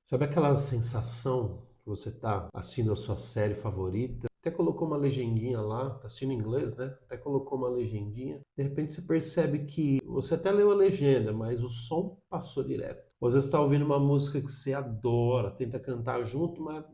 Sabe aquela sensação que você tá assistindo a sua série favorita? Até colocou uma legendinha lá, tá assistindo em inglês, né? Até colocou uma legendinha. De repente você percebe que você até leu a legenda, mas o som passou direto. Ou às vezes está ouvindo uma música que você adora, tenta cantar junto, mas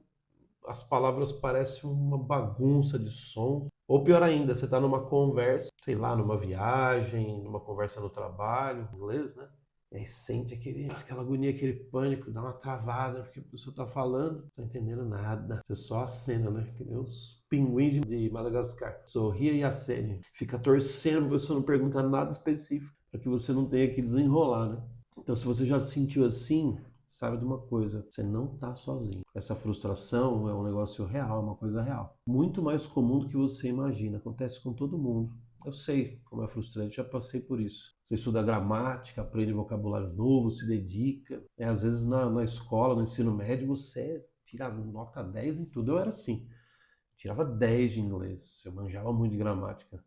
as palavras parecem uma bagunça de som. Ou pior ainda, você está numa conversa, sei lá, numa viagem, numa conversa no trabalho, em inglês, né? E aí sente aquela agonia, aquele pânico, dá uma travada, porque a pessoa está falando, não está entendendo nada. Você só acena, né? Que nem os pinguins de Madagascar. Sorria e acene. Fica torcendo para a pessoa não perguntar nada específico, para que você não tenha que desenrolar, né? Então, se você já se sentiu assim, sabe de uma coisa, você não está sozinho. Essa frustração é um negócio real, é uma coisa real. Muito mais comum do que você imagina, acontece com todo mundo. Eu sei como é frustrante, já passei por isso. Você estuda gramática, aprende vocabulário novo, se dedica. Às vezes na escola, no ensino médio, você tira nota 10 em tudo. Eu era assim, tirava 10 de inglês, eu manjava muito de gramática.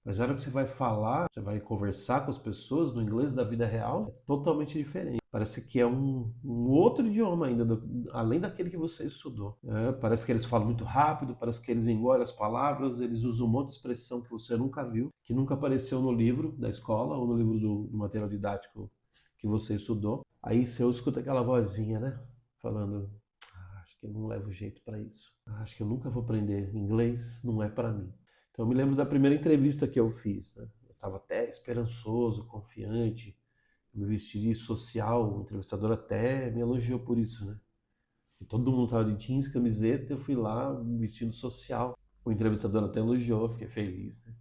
Mas na hora que você vai falar, você vai conversar com as pessoas no inglês da vida real, é totalmente diferente. Parece que é um outro idioma ainda, além daquele que você estudou. Parece que eles falam muito rápido, parece que eles engolem as palavras, eles usam um monte de expressão que você nunca viu, que nunca apareceu no livro da escola ou no livro do material didático que você estudou. Aí você escuta aquela vozinha, né? Falando, acho que eu não levo jeito para isso. Acho que eu nunca vou aprender inglês, não é para mim. Então eu me lembro da primeira entrevista que eu fiz, né? Eu estava até esperançoso, confiante, me vesti de social, o entrevistador até me elogiou por isso, né? E todo mundo estava de jeans, camiseta, eu fui lá vestido social. O entrevistador até elogiou, fiquei feliz, né?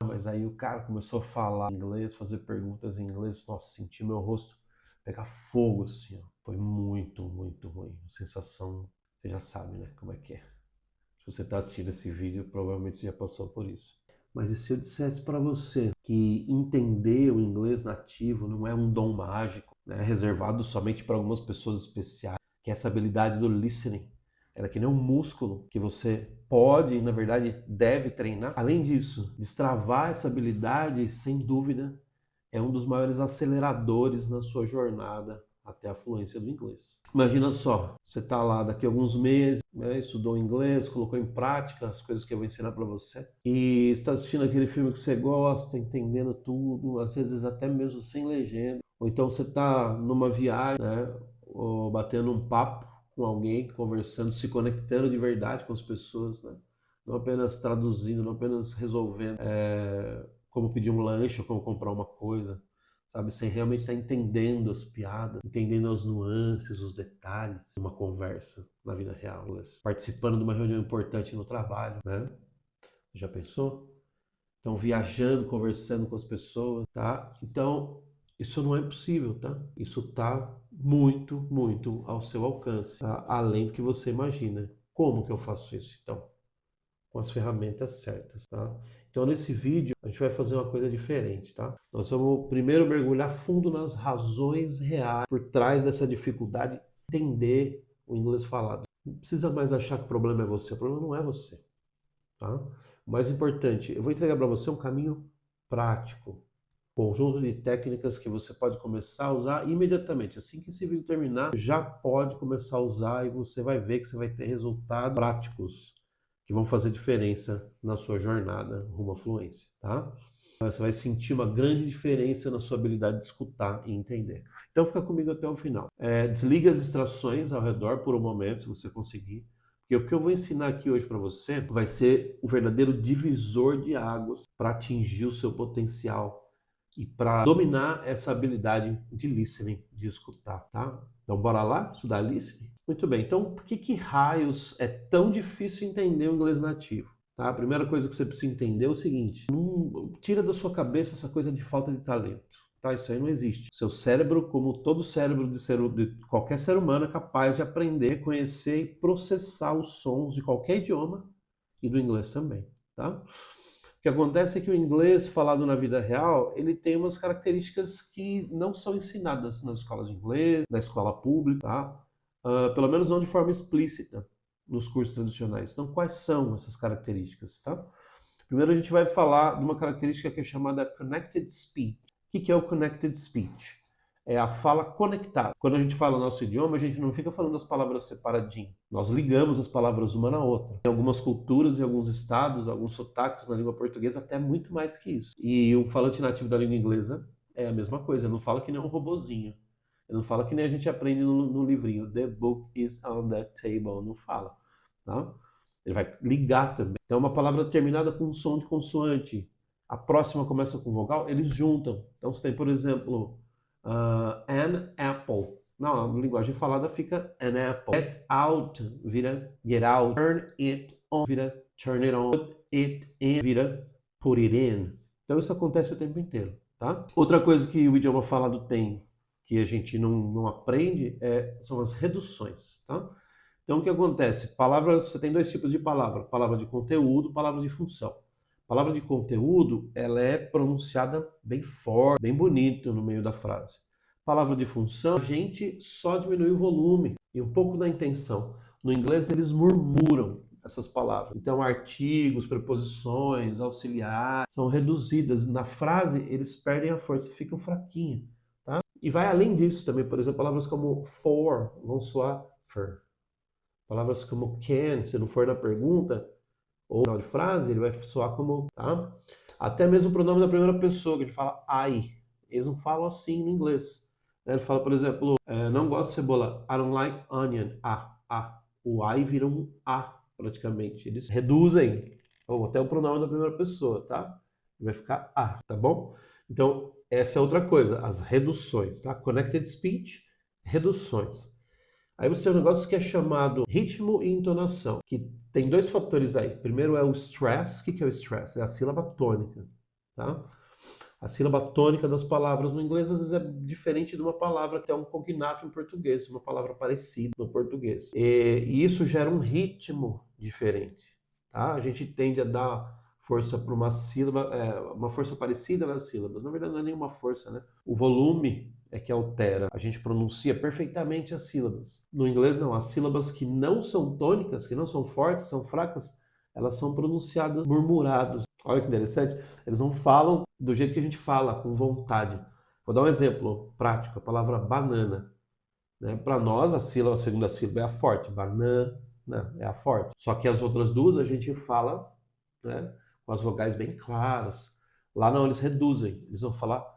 Mas aí o cara começou a falar inglês, fazer perguntas em inglês, nossa, senti meu rosto pegar fogo assim, ó. Foi muito, muito ruim. A sensação, você já sabe, né, como é que é. Se você está assistindo esse vídeo, provavelmente você já passou por isso. Mas e se eu dissesse para você que entender o inglês nativo não é um dom mágico, né, reservado somente para algumas pessoas especiais, que essa habilidade do listening, ela é que nem um músculo que você pode e, na verdade, deve treinar. Além disso, destravar essa habilidade, sem dúvida, é um dos maiores aceleradores na sua jornada até a fluência do inglês. Imagina só, você está lá daqui a alguns meses, né, estudou inglês, colocou em prática as coisas que eu vou ensinar para você, e está assistindo aquele filme que você gosta, entendendo tudo, às vezes até mesmo sem legenda, ou então você está numa viagem, né, ou batendo um papo com alguém, conversando, se conectando de verdade com as pessoas, né? Não apenas traduzindo, não apenas resolvendo como pedir um lanche ou como comprar uma coisa, sabe? Sem realmente estar entendendo as piadas, entendendo as nuances, os detalhes de uma conversa na vida real, participando de uma reunião importante no trabalho, né? Já pensou? Então, viajando, conversando com as pessoas, tá? Então, isso não é impossível, tá? Isso tá muito, muito ao seu alcance, tá? Além do que você imagina. Como que eu faço isso, então? Com as ferramentas certas, tá? Então, nesse vídeo, a gente vai fazer uma coisa diferente, tá? Nós vamos primeiro mergulhar fundo nas razões reais por trás dessa dificuldade de entender o inglês falado. Não precisa mais achar que o problema é você, o problema não é você, tá? O mais importante, eu vou entregar para você um caminho prático, conjunto de técnicas que você pode começar a usar imediatamente. Assim que esse vídeo terminar, já pode começar a usar e você vai ver que você vai ter resultados práticos que vão fazer diferença na sua jornada rumo à fluência, tá? Você vai sentir uma grande diferença na sua habilidade de escutar e entender. Então fica comigo até o final. Desliga as distrações ao redor por um momento, se você conseguir. Porque o que eu vou ensinar aqui hoje para você vai ser o verdadeiro divisor de águas para atingir o seu potencial e para dominar essa habilidade de listening, de escutar, tá? Então bora lá estudar listening? Muito bem, então por que raios é tão difícil entender o inglês nativo? Tá? A primeira coisa que você precisa entender é o seguinte, não tira da sua cabeça essa coisa de falta de talento. Tá? Isso aí não existe. Seu cérebro, como todo cérebro de qualquer ser humano, é capaz de aprender, conhecer e processar os sons de qualquer idioma e do inglês também. Tá? O que acontece é que o inglês falado na vida real, ele tem umas características que não são ensinadas nas escolas de inglês, na escola pública, tá? Pelo menos não de forma explícita nos cursos tradicionais. Então, quais são essas características, tá? Primeiro a gente vai falar de uma característica que é chamada Connected Speech. O que é o Connected Speech? é a fala conectada. Quando a gente fala o nosso idioma, a gente não fica falando as palavras separadinho. Nós ligamos as palavras uma na outra. Em algumas culturas, em alguns estados, alguns sotaques na língua portuguesa, até muito mais que isso. E o falante nativo da língua inglesa é a mesma coisa. Ele não fala que nem um robozinho. Ele não fala que nem a gente aprende no livrinho. The book is on the table. Não fala. Tá? Ele vai ligar também. Então, uma palavra terminada com um som de consoante. A próxima começa com vogal, eles juntam. Então, você tem, por exemplo, an apple. Na linguagem falada fica an apple. Get out vira get out. Turn it on vira turn it on. Put it in vira put it in. Então, isso acontece o tempo inteiro, tá? Outra coisa que o idioma falado tem, que a gente não aprende, são as reduções, tá? Então, o que acontece? Palavras, você tem dois tipos de palavra. Palavra de conteúdo, palavra de função. Palavra de conteúdo, ela é pronunciada bem forte, bem bonito no meio da frase. Palavra de função, a gente só diminui o volume e um pouco da intenção. No inglês, eles murmuram essas palavras. Então, artigos, preposições, auxiliares são reduzidas. Na frase, eles perdem a força e ficam fraquinhos, tá? E vai além disso também, por exemplo, palavras como for vão soar for. Palavras como can, se não for na pergunta, ou no final de frase, ele vai soar como, tá? Até mesmo o pronome da primeira pessoa, que a gente fala I. Eles não falam assim no inglês. Ele fala, por exemplo, não gosto de cebola. I don't like onion. A. O I vira um A, praticamente. Eles reduzem, ou até o pronome da primeira pessoa, tá? Vai ficar A, tá bom? Então, essa é outra coisa, as reduções, tá? Connected speech, reduções. Aí você tem um negócio que é chamado ritmo e entonação, que tem dois fatores aí. Primeiro é o stress. O que é o stress? É a sílaba tônica, tá? A sílaba tônica das palavras no inglês às vezes é diferente de uma palavra que é um cognato em português, uma palavra parecida no português. E isso gera um ritmo diferente, tá? A gente tende a dar força para uma sílaba, uma força parecida nas sílabas. Na verdade não é nenhuma força, né? O volume é que altera. A gente pronuncia perfeitamente as sílabas. No inglês não, as sílabas que não são tônicas, que não são fortes, são fracas, elas são pronunciadas murmurados. Olha que interessante. Eles não falam do jeito que a gente fala, com vontade. Vou dar um exemplo prático, a palavra banana. Né? Para nós, a segunda sílaba é a forte. Banana é a forte. Só que as outras duas a gente fala, né, com as vogais bem claras. Lá não, eles reduzem. Eles vão falar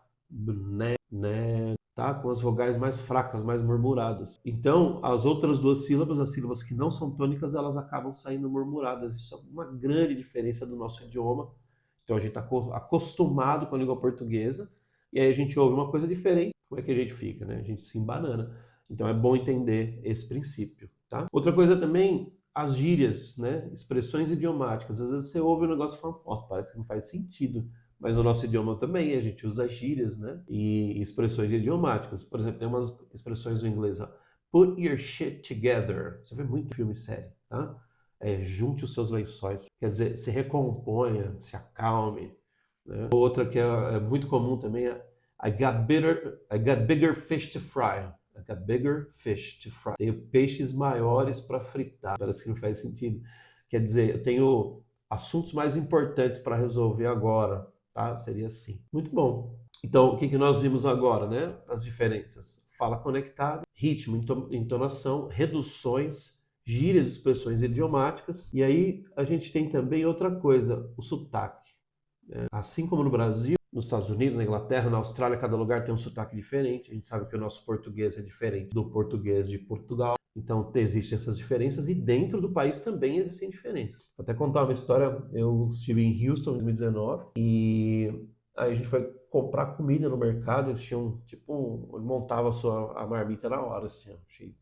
né, tá? Com as vogais mais fracas, mais murmuradas. Então, as outras duas sílabas, as sílabas que não são tônicas, elas acabam saindo murmuradas. Isso é uma grande diferença do nosso idioma. Então, a gente está acostumado com a língua portuguesa, e aí a gente ouve uma coisa diferente, como é que a gente fica, né? A gente se embanana. Então, é bom entender esse princípio, tá? Outra coisa também, as gírias, né? Expressões idiomáticas. Às vezes você ouve um negócio e fala, nossa, parece que não faz sentido. Mas no nosso idioma também, a gente usa gírias, né? E expressões idiomáticas. Por exemplo, tem umas expressões no inglês, ó. Put your shit together. Você vê muito filme sério, tá? Junte os seus lençóis. Quer dizer, se recomponha, se acalme. Né? Outra que é muito comum também é I got bigger fish to fry. I got bigger fish to fry. Tenho peixes maiores para fritar. Parece que não faz sentido. Quer dizer, eu tenho assuntos mais importantes para resolver agora. Tá? Seria assim. Muito bom. Então, o que nós vimos agora, né? As diferenças. Fala conectada, ritmo, entonação, reduções, gírias, expressões idiomáticas. E aí a gente tem também outra coisa, o sotaque. Né? Assim como no Brasil, nos Estados Unidos, na Inglaterra, na Austrália, cada lugar tem um sotaque diferente. A gente sabe que o nosso português é diferente do português de Portugal. Então, existem essas diferenças e dentro do país também existem diferenças. Vou até contar uma história. Eu estive em Houston em 2019 e aí a gente foi comprar comida no mercado. Eles tinham, tipo, montava a marmita na hora, assim. Achei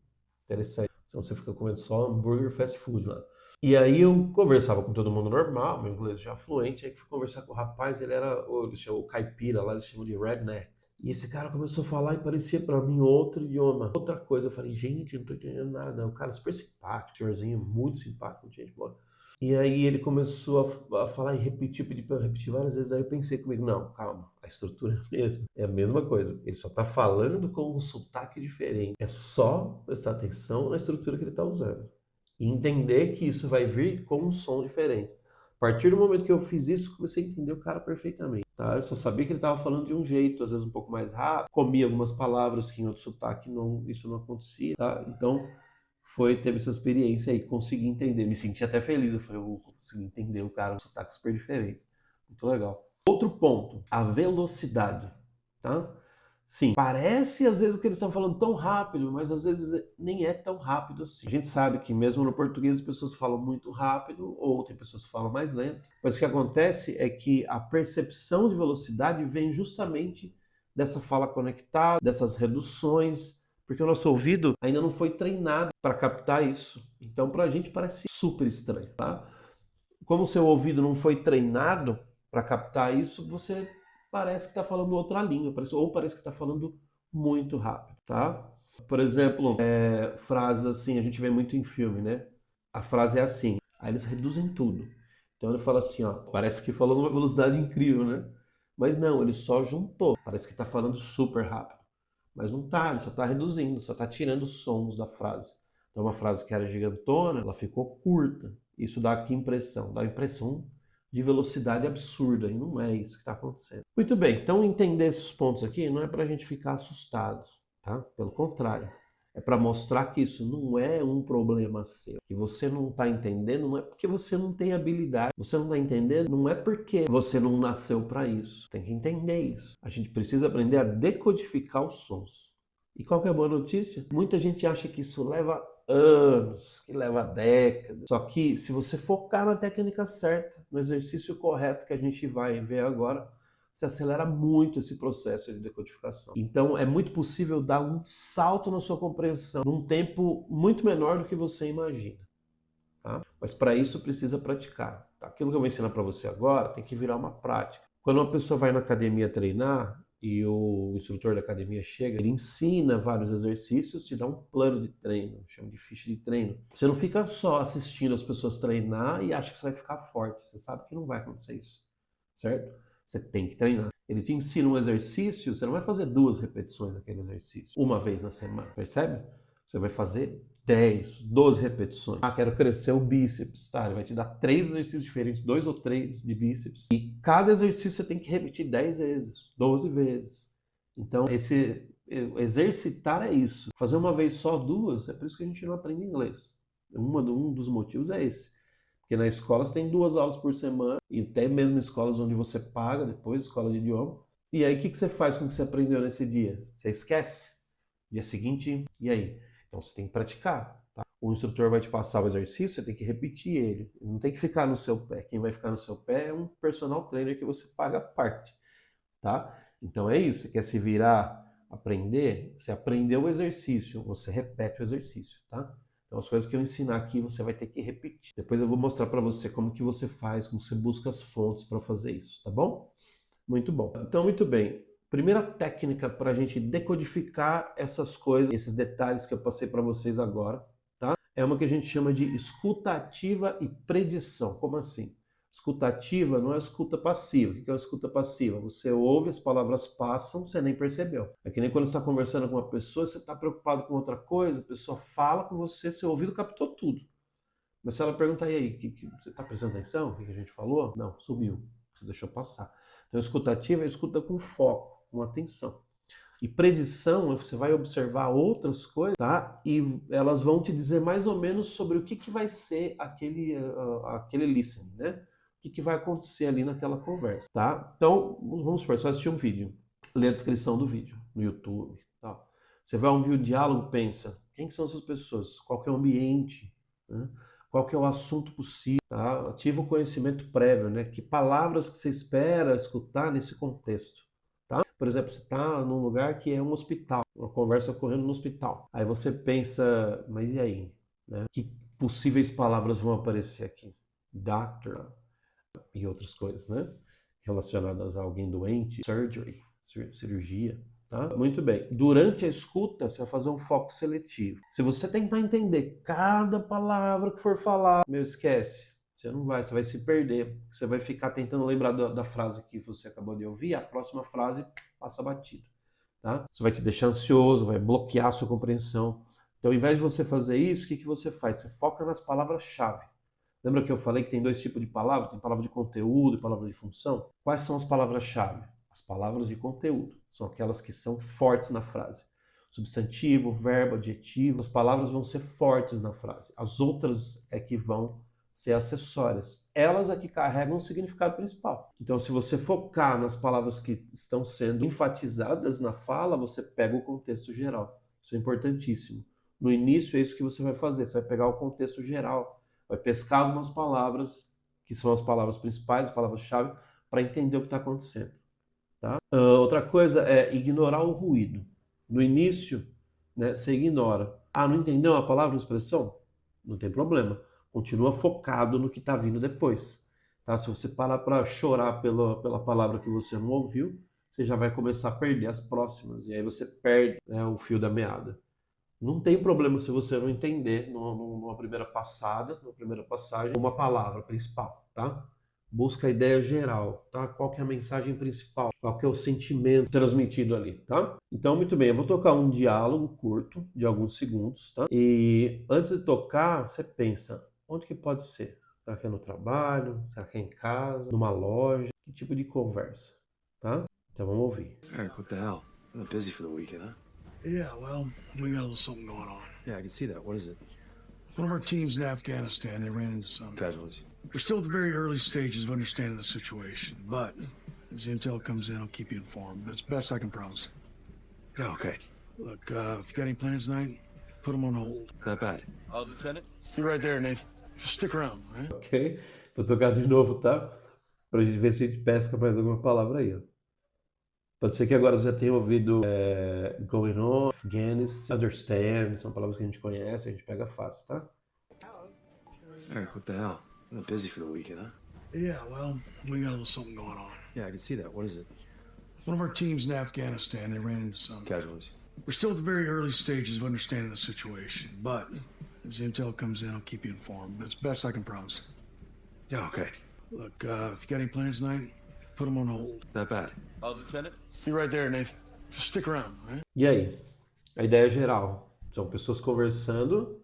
interessante. Então, você fica comendo só hambúrguer fast food lá. E aí eu conversava com todo mundo normal, meu inglês já fluente. Aí que fui conversar com o rapaz, ele era o caipira lá, eles chamam de redneck. E esse cara começou a falar e parecia pra mim outro idioma, outra coisa. Eu falei, gente, não tô entendendo nada. O cara super simpático, senhorzinho, muito simpático, gente boa. E aí ele começou a falar e repetir, pedir pra eu repetir várias vezes. Daí eu pensei comigo, não, calma, a estrutura é a mesma. É a mesma coisa. Ele só tá falando com um sotaque diferente. É só prestar atenção na estrutura que ele tá usando. E entender que isso vai vir com um som diferente. A partir do momento que eu fiz isso, comecei a entender o cara perfeitamente, tá? Eu só sabia que ele estava falando de um jeito, às vezes um pouco mais rápido, comia algumas palavras que em outro sotaque isso não acontecia, tá? Então, teve essa experiência aí, consegui entender, me senti até feliz, eu falei, eu consegui entender o cara, um sotaque super diferente, muito legal. Outro ponto, a velocidade, tá? Sim, parece às vezes que eles estão falando tão rápido, mas às vezes nem é tão rápido assim. A gente sabe que mesmo no português as pessoas falam muito rápido, ou tem pessoas que falam mais lento, mas o que acontece é que a percepção de velocidade vem justamente dessa fala conectada, dessas reduções, porque o nosso ouvido ainda não foi treinado para captar isso. Então, para a gente parece super estranho, tá? Como o seu ouvido não foi treinado para captar isso, você parece que está falando outra língua, ou parece que está falando muito rápido, tá? Por exemplo, frases assim, a gente vê muito em filme, né? A frase é assim, aí eles reduzem tudo. Então ele fala assim, ó, parece que falou numa velocidade incrível, né? Mas não, ele só juntou, parece que está falando super rápido. Mas não tá, ele só está reduzindo, só está tirando os sons da frase. Então uma frase que era gigantona, ela ficou curta. Isso dá aqui impressão, dá a impressão de velocidade absurda, e não é isso que está acontecendo. Muito bem, então entender esses pontos aqui não é para a gente ficar assustado, tá? Pelo contrário, é para mostrar que isso não é um problema seu, que você não está entendendo, não é porque você não tem habilidade, você não está entendendo, não é porque você não nasceu para isso, tem que entender isso. A gente precisa aprender a decodificar os sons. E qual que é a boa notícia? Muita gente acha que isso leva anos, que leva décadas. Só que se você focar na técnica certa, no exercício correto que a gente vai ver agora, você acelera muito esse processo de decodificação. Então é muito possível dar um salto na sua compreensão num tempo muito menor do que você imagina. Tá? Mas para isso precisa praticar. Tá? Aquilo que eu vou ensinar para você agora tem que virar uma prática. Quando uma pessoa vai na academia treinar, e o instrutor da academia chega, ele ensina vários exercícios, te dá um plano de treino, chama de ficha de treino. Você não fica só assistindo as pessoas treinar e acha que você vai ficar forte. Você sabe que não vai acontecer isso, certo? Você tem que treinar. Ele te ensina um exercício, você não vai fazer 2 repetições daquele exercício, uma vez na semana, percebe? Você vai fazer 10, 12 repetições. Ah, quero crescer o bíceps, tá? Ele vai te dar 3 exercícios diferentes, 2 ou 3 de bíceps. E cada exercício você tem que repetir 10 vezes, 12 vezes. Então, exercitar é isso. Fazer uma vez só, 2, é por isso que a gente não aprende inglês. Um dos motivos é esse. Porque na escola você tem 2 aulas por semana, e até mesmo escolas onde você paga depois, escola de idioma. E aí, o que você faz com o que você aprendeu nesse dia? Você esquece? Dia seguinte, e aí? Então você tem que praticar, tá? O instrutor vai te passar o exercício, você tem que repetir ele. Não tem que ficar no seu pé. Quem vai ficar no seu pé é um personal trainer que você paga a parte, tá? Então é isso. Você quer se virar, aprender? Você aprendeu o exercício, você repete o exercício, tá? Então as coisas que eu ensinar aqui você vai ter que repetir. Depois eu vou mostrar para você como que você faz, como você busca as fontes para fazer isso, tá bom? Muito bom. Então, muito bem. Primeira técnica para a gente decodificar essas coisas, esses detalhes que eu passei para vocês agora, tá? É uma que a gente chama de escuta ativa e predição. Como assim? Escuta ativa não é escuta passiva. O que é uma escuta passiva? Você ouve, as palavras passam, você nem percebeu. É que nem quando você está conversando com uma pessoa, você está preocupado com outra coisa, a pessoa fala com você, seu ouvido captou tudo. Mas se ela perguntar, e aí, você está prestando atenção? O que a gente falou? Não, sumiu. Você deixou passar. Então, escutativa é escuta com foco, com atenção. E predição, você vai observar outras coisas, tá? E elas vão te dizer mais ou menos sobre o que vai ser aquele listening, né? O que vai acontecer ali naquela conversa, tá? Então, vamos supor, você vai assistir um vídeo, lê a descrição do vídeo no YouTube, tá? Você vai ouvir o diálogo, pensa, quem são essas pessoas? Qual que é o ambiente? Né? Qual que é o assunto possível? Tá? Ativa o conhecimento prévio, né? Que palavras que você espera escutar nesse contexto. Tá? Por exemplo, você está num lugar que é um hospital, uma conversa ocorrendo no hospital. Aí você pensa, mas e aí? Né? Que possíveis palavras vão aparecer aqui? Doctor e outras coisas, né? Relacionadas a alguém doente, surgery, cirurgia. Tá? Muito bem. Durante a escuta, você vai fazer um foco seletivo. Se você tentar entender cada palavra que for falar, esquece. Você não vai, você vai se perder. Você vai ficar tentando lembrar da frase que você acabou de ouvir, a próxima frase passa batido. Tá? Isso vai te deixar ansioso, vai bloquear a sua compreensão. Então, ao invés de você fazer isso, o que você faz? Você foca nas palavras-chave. Lembra que eu falei que tem dois tipos de palavras? Tem palavra de conteúdo e palavra de função? Quais são as palavras-chave? As palavras de conteúdo. São aquelas que são fortes na frase. Substantivo, verbo, adjetivo. As palavras vão ser fortes na frase. As outras é que vão ser acessórias. Elas é que carregam o significado principal. Então, se você focar nas palavras que estão sendo enfatizadas na fala, você pega o contexto geral. Isso é importantíssimo. No início é isso que você vai fazer. Você vai pegar o contexto geral, vai pescar algumas palavras, que são as palavras principais, as palavras-chave, para entender o que está acontecendo. Tá? Outra coisa é ignorar o ruído. No início, né, você ignora. Ah, não entendeu a palavra ou expressão? Não tem problema. Continua focado no que está vindo depois. Tá? Se você parar para chorar pela palavra que você não ouviu, você já vai começar a perder as próximas. E aí você perde, né, o fio da meada. Não tem problema se você não entender numa primeira passagem, uma palavra principal, tá? Busca a ideia geral, tá? Qual que é a mensagem principal? Qual que é o sentimento transmitido ali, tá? Então, muito bem, eu vou tocar um diálogo curto, de alguns segundos, tá? E antes de tocar, você pensa, onde que pode ser? Será que é no trabalho? Será que é em casa? Numa loja? Que tipo de conversa, tá? Então vamos ouvir. Eric, what the hell? I'm busy for the weekend, huh? Yeah, well, we got a little something going on. Yeah, I can see that. What is it? One of our teams in Afghanistan, they ran into some Casualties. We're still at the very early stages of understanding the situation, but as the intel comes in, I'll keep you informed. But it's best I can promise. Yeah, okay. Look, if you got any plans tonight, put them on hold. Not bad. Lieutenant? You're right there, Nate. Just stick around, all right? Ok? Vou tocar de novo, tá? Pra gente ver se a gente pesca mais alguma palavra aí, ó. Pode ser que agora você já tenha ouvido going on, Afghanistan, understand, são palavras que a gente conhece, a gente pega fácil, tá? Eric, what the hell? I'm busy for the weekend, huh? Yeah, well, we got a little something going on. Yeah, I can see that. What is it? One of our teams in Afghanistan, they ran into some Casualties. We're still at the very early stages of understanding the situation, but as the intel comes in, I'll keep you informed. But it's best I can promise. Yeah, okay. Look, if you got any plans tonight, put them on hold. Not bad. Lieutenant? You're right there, Nate. Just stick around, all right? E aí? A ideia geral. São pessoas conversando,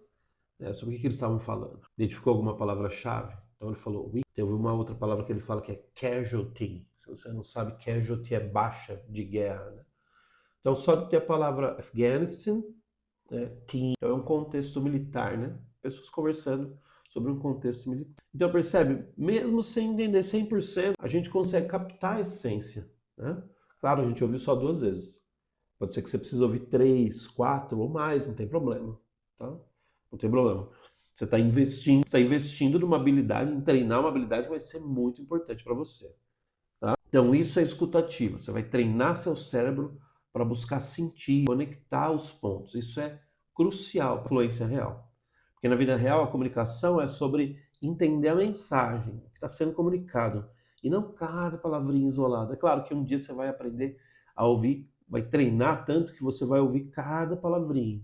né, sobre o que eles estavam falando. Identificou alguma palavra-chave? Então ele falou weak. Teve uma outra palavra que ele fala que é casualty. Se você não sabe, casualty é baixa de guerra, né? Então só de ter a palavra Afghanistan, né, team, então é um contexto militar, né? Pessoas conversando sobre um contexto militar. Então percebe, mesmo sem entender 100%, a gente consegue captar a essência, né? Claro, a gente ouviu só 2 vezes. Pode ser que você precise ouvir 3, 4 ou mais, não tem problema, tá? Não tem problema. Você está investindo numa habilidade, em treinar uma habilidade que vai ser muito importante para você, tá? Então isso é escutativa. Você vai treinar seu cérebro para buscar sentir, conectar os pontos. Isso é crucial para a fluência real. Porque na vida real a comunicação é sobre entender a mensagem, o que está sendo comunicado, e não cada palavrinha isolada. É claro que um dia você vai aprender a ouvir, vai treinar tanto que você vai ouvir cada palavrinha.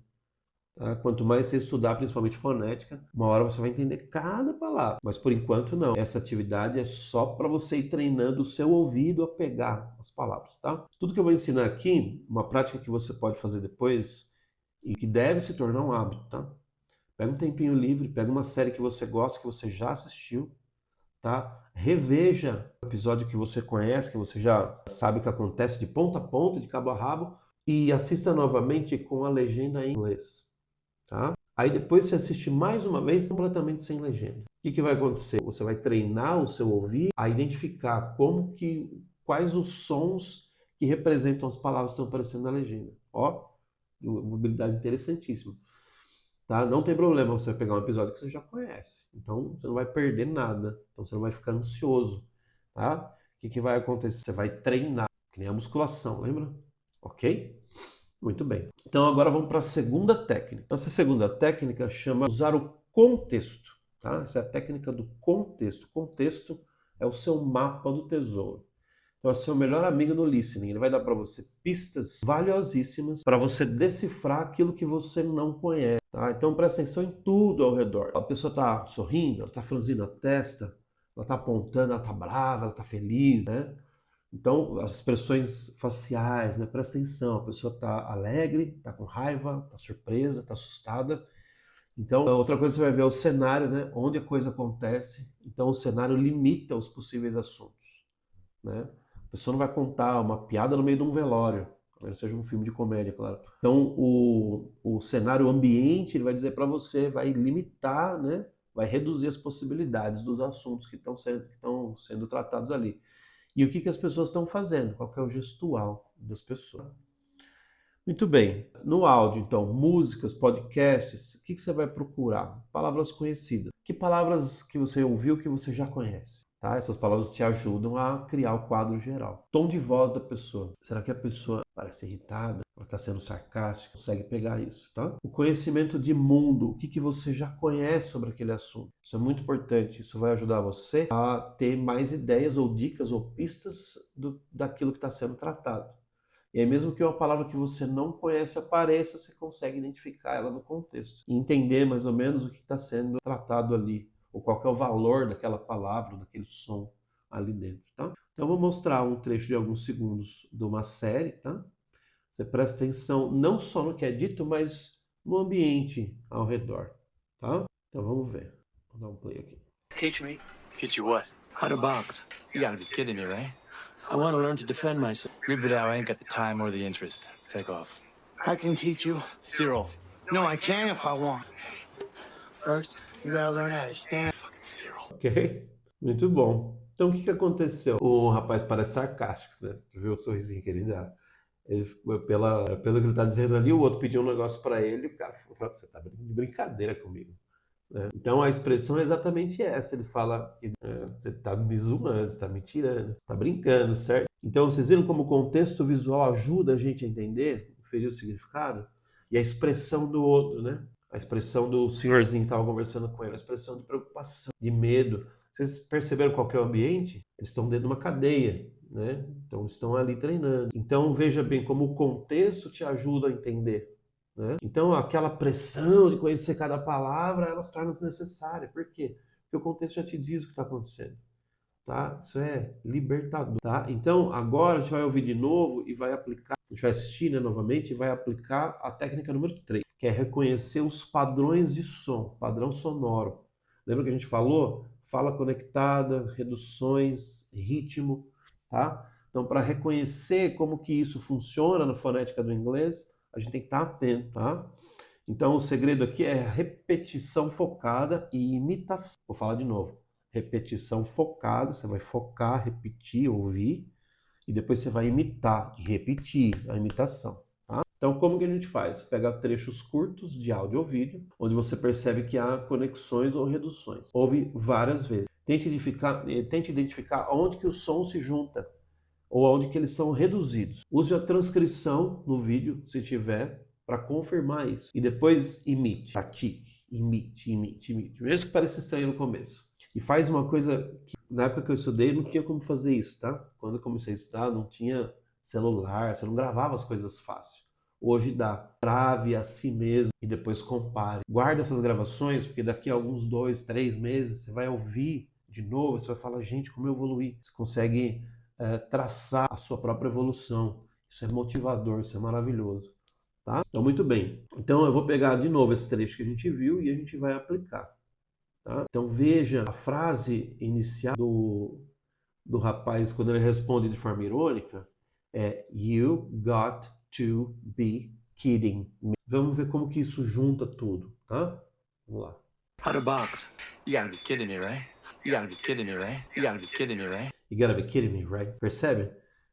Tá? Quanto mais você estudar, principalmente fonética, uma hora você vai entender cada palavra. Mas por enquanto não. Essa atividade é só para você ir treinando o seu ouvido a pegar as palavras, tá? Tudo que eu vou ensinar aqui, uma prática que você pode fazer depois e que deve se tornar um hábito, tá? Pega um tempinho livre, pega uma série que você gosta, que você já assistiu, tá? Reveja o episódio que você conhece, que você já sabe o que acontece de ponta a ponta, de cabo a rabo, e assista novamente com a legenda em inglês, tá? Aí depois você assiste mais uma vez completamente sem legenda. O que vai acontecer? Você vai treinar o seu ouvido a identificar quais os sons que representam as palavras que estão aparecendo na legenda. Ó, uma habilidade interessantíssima. Tá? Não tem problema você pegar um episódio que você já conhece. Então você não vai perder nada. Então você não vai ficar ansioso. Tá? O que vai acontecer? Você vai treinar, que nem a musculação, lembra? Ok? Muito bem. Então agora vamos para a segunda técnica. Essa segunda técnica chama usar o contexto. Tá? Essa é a técnica do contexto. O contexto é o seu mapa do tesouro. Então é o seu melhor amigo no listening. Ele vai dar para você pistas valiosíssimas para você decifrar aquilo que você não conhece. Tá? Então presta atenção em tudo ao redor. A pessoa está sorrindo, ela está franzindo a testa, ela está apontando, ela está brava, ela está feliz, né? Então as expressões faciais, né? Presta atenção. A pessoa está alegre, está com raiva, está surpresa, está assustada. Então, outra coisa que você vai ver é o cenário, né? Onde a coisa acontece. Então, o cenário limita os possíveis assuntos, né? A pessoa não vai contar uma piada no meio de um velório, a menos que seja um filme de comédia, claro. Então, o cenário, o ambiente, ele vai dizer para você, vai limitar, né? Vai reduzir as possibilidades dos assuntos que estão sendo tratados ali. E o que as pessoas estão fazendo? Qual que é o gestual das pessoas? Muito bem. No áudio, então, músicas, podcasts, o que você vai procurar? Palavras conhecidas. Que palavras que você ouviu que você já conhece? Tá? Essas palavras te ajudam a criar o quadro geral. Tom de voz da pessoa. Será que a pessoa parece irritada? Ela está sendo sarcástica? Consegue pegar isso, tá? O conhecimento de mundo. O que você já conhece sobre aquele assunto? Isso é muito importante. Isso vai ajudar você a ter mais ideias ou dicas ou pistas daquilo que está sendo tratado. E aí, mesmo que uma palavra que você não conhece apareça, você consegue identificar ela no contexto e entender mais ou menos o que está sendo tratado ali, ou qual que é o valor daquela palavra, daquele som ali dentro, tá? Então, eu vou mostrar um trecho de alguns segundos de uma série, tá? Você presta atenção não só no que é dito, mas no ambiente ao redor, tá? Então, vamos ver. Vou dar um play aqui. Teach me. Teach you what? How to box. You gotta be kidding me, right? I want to learn to defend myself. Rip it out, I ain't got the time or the interest. Take off. I can teach you. Cyril. No, I can if I want. First, you gotta learn how to stand. Fucking Cyril. Ok? Muito bom. Então, o que aconteceu? O rapaz parece sarcástico, né? Viu o sorrisinho que ele dá. Ele, pelo que ele está dizendo ali, o outro pediu um negócio para ele e o cara falou, nossa, você está de brincadeira comigo. Né? Então, a expressão é exatamente essa. Ele fala, você está me zoando, você está me tirando, está brincando, certo? Então, vocês viram como o contexto visual ajuda a gente a entender, inferir o significado? E a expressão do outro, né? A expressão do senhorzinho que estava conversando com ele, a expressão de preocupação, de medo. Vocês perceberam qual que é o ambiente? Eles estão dentro de uma cadeia, né? Então eles estão ali treinando. Então veja bem como o contexto te ajuda a entender, né? Então aquela pressão de conhecer cada palavra, ela se torna desnecessária. Por quê? Porque o contexto já te diz o que está acontecendo, tá? Isso é libertador, tá? Então agora a gente vai ouvir de novo e vai aplicar, a gente vai assistir, né, novamente e vai aplicar a técnica número 3, que é reconhecer os padrões de som, padrão sonoro. Lembra que a gente falou? Fala conectada, reduções, ritmo, tá? Então, para reconhecer como que isso funciona na fonética do inglês, a gente tem que estar atento, tá? Então, o segredo aqui é repetição focada e imitação. Vou falar de novo. Repetição focada, você vai focar, repetir, ouvir, e depois você vai imitar e repetir a imitação. Então, como que a gente faz? Pega trechos curtos de áudio ou vídeo, onde você percebe que há conexões ou reduções. Ouve várias vezes. Tente identificar onde que o som se junta, ou onde que eles são reduzidos. Use a transcrição no vídeo, se tiver, para confirmar isso. E depois imite, pratique, imite. Mesmo que pareça estranho no começo. E faz uma coisa que, na época que eu estudei, não tinha como fazer isso, tá? Quando eu comecei a estudar, não tinha celular, você não gravava as coisas fácil. Hoje dá. Grave a si mesmo e depois compare. Guarda essas gravações, porque daqui a alguns 2, 3 meses você vai ouvir de novo, você vai falar, gente, como eu evoluí. Você consegue traçar a sua própria evolução. Isso é motivador, isso é maravilhoso. Tá? Então, muito bem. Então, eu vou pegar de novo esse trecho que a gente viu e a gente vai aplicar. Tá? Então, veja a frase inicial do rapaz, quando ele responde de forma irônica, é You got to be kidding me. Vamos ver como que isso junta tudo, tá? Vamos lá. How to box. You gotta be kidding me, right? You gotta be kidding me, right? You gotta be kidding me, right? You gotta be kidding me, right? Percebe?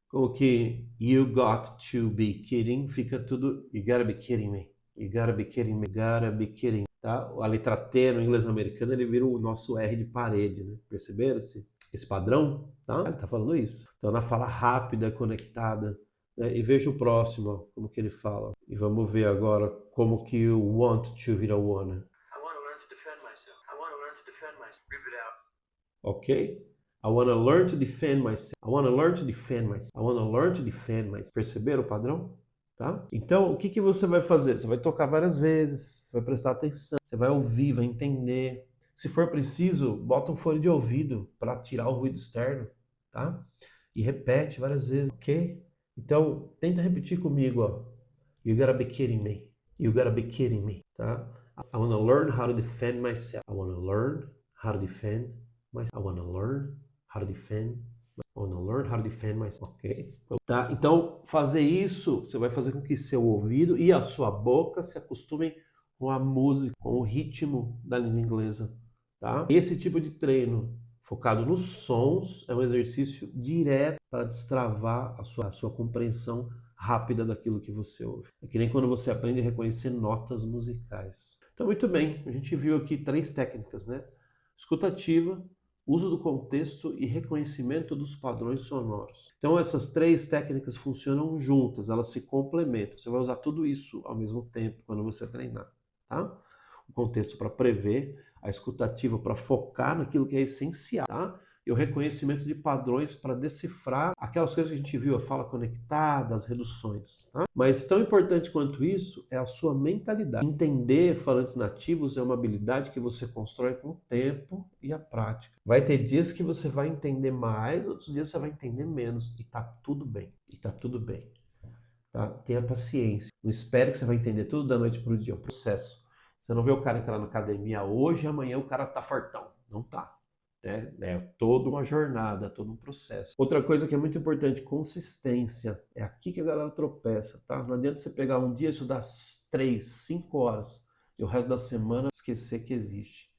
Como que you got to be kidding fica tudo you gotta be kidding me. You gotta be kidding me. You gotta be kidding me. Tá? A letra T no inglês americano ele vira o nosso R de parede, né? Perceberam esse padrão? Tá? Ele tá falando isso. Então na fala rápida, conectada. E veja o próximo, ó, como que ele fala. E vamos ver agora como que o want to vira wanna. I want to learn to defend myself. I want to learn to defend myself. Rip it out. Ok? I want to learn to defend myself. I want to learn to defend myself. I want to learn to defend myself. Perceberam o padrão? Tá? Então, o que você vai fazer? Você vai tocar várias vezes, você vai prestar atenção, você vai ouvir, vai entender. Se for preciso, bota um fone de ouvido para tirar o ruído externo, tá? E repete várias vezes, ok? Então, tenta repetir comigo, ó. You gotta be kidding me. You gotta be kidding me, tá? I want to learn how to defend myself. I want to learn how to defend myself. I want to learn how to defend myself. I want to learn how to defend myself. Ok? Tá? Então, fazer isso, você vai fazer com que seu ouvido e a sua boca se acostumem com a música, com o ritmo da língua inglesa. Tá? Esse tipo de treino focado nos sons é um exercício direto para destravar a sua compreensão rápida daquilo que você ouve. É que nem quando você aprende a reconhecer notas musicais. Então, muito bem, a gente viu aqui 3 técnicas, né? Escutativa, uso do contexto e reconhecimento dos padrões sonoros. Então, essas 3 técnicas funcionam juntas, elas se complementam. Você vai usar tudo isso ao mesmo tempo quando você treinar, tá? O contexto para prever, a escutativa para focar naquilo que é essencial, tá? E o reconhecimento de padrões para decifrar aquelas coisas que a gente viu, a fala conectada, as reduções, tá? Mas tão importante quanto isso é a sua mentalidade. Entender falantes nativos é uma habilidade que você constrói com o tempo e a prática. Vai ter dias que você vai entender mais, outros dias você vai entender menos, e tá tudo bem. E tá tudo bem. Tá? Tenha paciência. Não espere que você vai entender tudo da noite para o dia, é um processo. Você não vê o cara entrar na academia hoje e amanhã o cara tá fortão. Não tá. É toda uma jornada, todo um processo. Outra coisa que é muito importante, consistência. É aqui que a galera tropeça, tá? Não adianta você pegar um dia e estudar 3, 5 horas e o resto da semana esquecer que existe,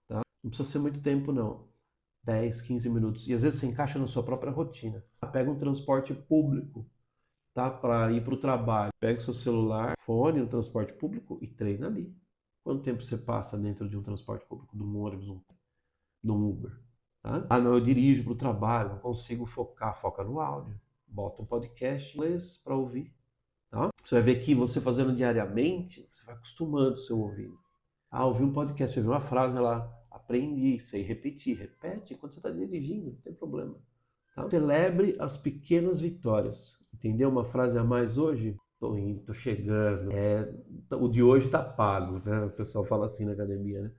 tá? Não precisa ser muito tempo, não. 10, 15 minutos. E às vezes você encaixa na sua própria rotina. Pega um transporte público, tá? Para ir para o trabalho. Pega o seu celular, fone no transporte público e treina ali. Quanto tempo você passa dentro de um transporte público, de um ônibus, de um Uber? Tá? Ah, não, eu dirijo para o trabalho, não consigo focar. Foca no áudio. Bota um podcast em inglês para ouvir. Tá? Você vai ver que você fazendo diariamente, você vai acostumando o seu ouvido. Ah, ouvi um podcast, ouvi uma frase lá, aprendi, sei repetir. Repete enquanto você está dirigindo, não tem problema. Tá? Celebre as pequenas vitórias. Entendeu? Uma frase a mais hoje? Tô indo, tô chegando. O de hoje tá pago, né? O pessoal fala assim na academia, né?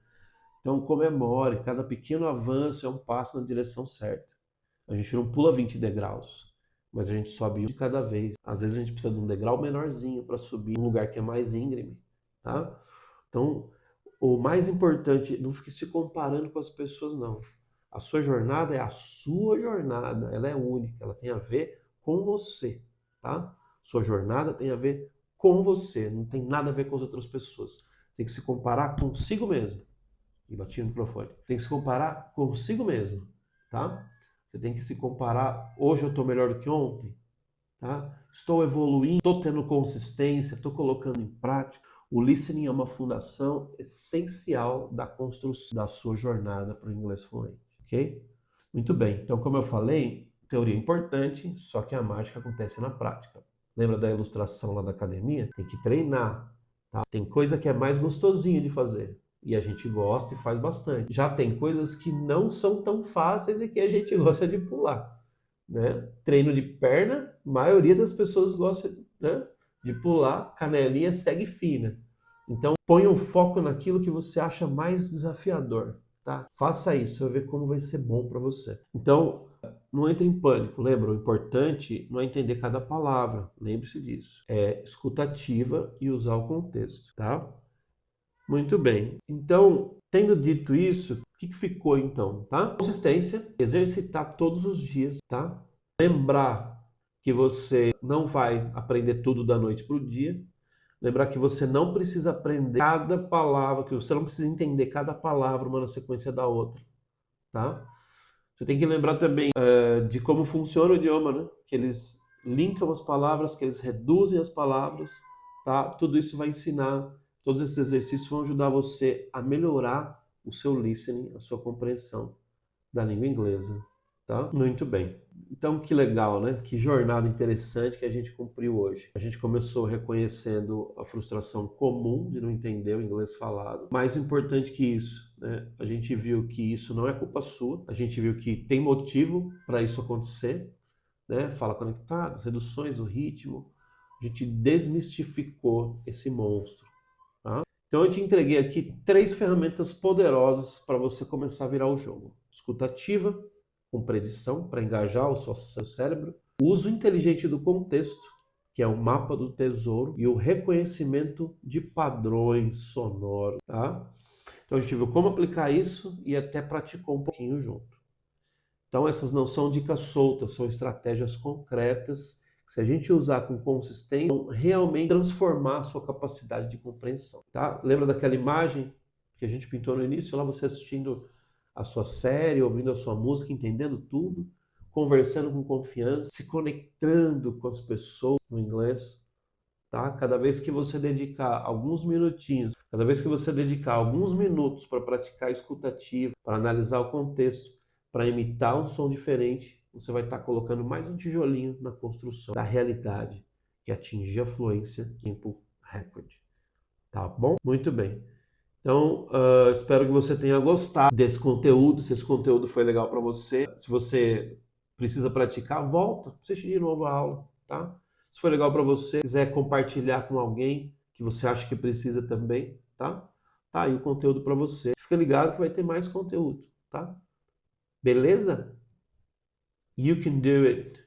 Então comemore, cada pequeno avanço é um passo na direção certa. A gente não pula 20 degraus, mas a gente sobe um de cada vez. Às vezes a gente precisa de um degrau menorzinho para subir um lugar que é mais íngreme, tá? Então, o mais importante, não fique se comparando com as pessoas, não. A sua jornada é a sua jornada, ela é única, ela tem a ver com você, tá? Sua jornada tem a ver com você, não tem nada a ver com as outras pessoas. Você tem que se comparar consigo mesmo. E bati no microfone. Tem que se comparar consigo mesmo, tá? Você tem que se comparar, hoje eu estou melhor do que ontem, tá? Estou evoluindo, estou tendo consistência, estou colocando em prática. O listening é uma fundação essencial da construção da sua jornada para o inglês fluente, ok? Muito bem, então como eu falei, teoria é importante, só que a mágica acontece na prática. Lembra da ilustração lá da academia? Tem que treinar, tá? Tem coisa que é mais gostosinho de fazer e a gente gosta e faz bastante. Já tem coisas que não são tão fáceis e que a gente gosta de pular, né? Treino de perna, a maioria das pessoas gosta, né, de pular, canelinha segue fina. Então, ponha um foco naquilo que você acha mais desafiador, tá? Faça isso, vai ver como vai ser bom para você. Então, não entre em pânico, lembra? O importante não é entender cada palavra, lembre-se disso. É escutativa e usar o contexto, tá? Muito bem. Então, tendo dito isso, o que ficou então, tá? Consistência, exercitar todos os dias, tá? Lembrar que você não vai aprender tudo da noite para o dia. Lembrar que você não precisa aprender cada palavra, que você não precisa entender cada palavra uma na sequência da outra, tá? Você tem que lembrar também de como funciona o idioma, né? Que eles linkam as palavras, que eles reduzem as palavras, tá? Tudo isso vai ensinar, todos esses exercícios vão ajudar você a melhorar o seu listening, a sua compreensão da língua inglesa, tá? Muito bem. Então, que legal, né? Que jornada interessante que a gente cumpriu hoje. A gente começou reconhecendo a frustração comum de não entender o inglês falado. Mais importante que isso, né? A gente viu que isso não é culpa sua. A gente viu que tem motivo para isso acontecer, né? Fala conectadas, reduções, o ritmo. A gente desmistificou esse monstro, tá? Então, eu te entreguei aqui 3 ferramentas poderosas para você começar a virar o jogo. Escutativa, com predição para engajar o seu cérebro. O uso inteligente do contexto, que é o mapa do tesouro, e o reconhecimento de padrões sonoros, tá? Então a gente viu como aplicar isso e até praticou um pouquinho junto. Então essas não são dicas soltas, são estratégias concretas que, se a gente usar com consistência, vão realmente transformar a sua capacidade de compreensão, tá? Lembra daquela imagem que a gente pintou no início, lá você assistindo a sua série, ouvindo a sua música, entendendo tudo, conversando com confiança, se conectando com as pessoas no inglês, tá? Cada vez que você dedicar alguns minutinhos, cada vez que você dedicar alguns minutos para praticar a escutativa, para analisar o contexto, para imitar um som diferente, você vai estar colocando mais um tijolinho na construção da realidade que atingir a fluência em tempo recorde. Tá bom? Muito bem. Então, espero que você tenha gostado desse conteúdo. Se esse conteúdo foi legal para você, se você precisa praticar, volta, assiste de novo a aula, tá? Se foi legal para você, quiser compartilhar com alguém que você acha que precisa também, tá? Tá aí o conteúdo para você. Fica ligado que vai ter mais conteúdo, tá? Beleza? You can do it.